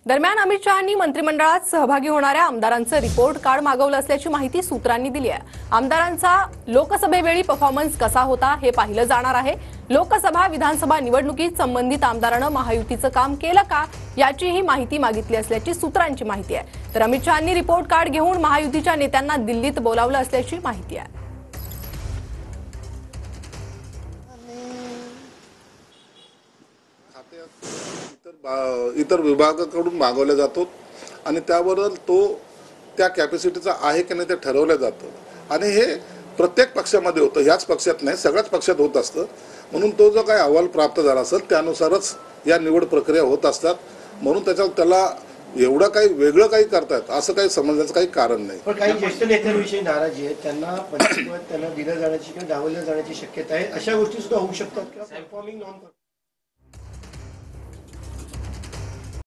दरम्यान अमित शहांनी मंत्रिमंडळात सहभागी होणाऱ्या आमदारांचं रिपोर्ट कार्ड मागवलं असल्याची माहिती सूत्रांनी दिली आहे। आमदारांचा लोकसभेवेळी परफॉर्मन्स कसा होता हे पाहिलं जाणार आहे। लोकसभा विधानसभा निवडणुकीत संबंधित आमदारांना महायुतीचं काम केलं का याचीही माहिती मागितली असल्याची सूत्रांची माहिती आहे। तर अमित शहांनी रिपोर्ट कार्ड घेऊन महायुतीच्या नेत्यांना दिल्लीत बोलावलं असल्याची माहिती आहे। इतर विभागाकडून मागवले जातो आणि त्यावर तो त्या कॅपॅसिटीचा आहे की नाही ते ठरवलं जातं आणि हे प्रत्येक पक्षामध्ये होतं, ह्याच पक्षात नाही सगळ्याच पक्षात होत असतं। म्हणून तो जो काही अहवाल प्राप्त झाला असेल त्यानुसारच या निवड प्रक्रिया होत असतात। म्हणून त्याला एवढं काही वेगळं काही करतात असं काही समजण्याचं काही कारण नाही। पण काही ज्येष्ठ नेत्यांविषयी नाराजी आहे, त्यांना पंचपद त्यांना दिलं जाण्याची किंवा डावललं जाण्याची शक्यता आहे, अशा गोष्टी सुद्धा होऊ शकतात का? Performing non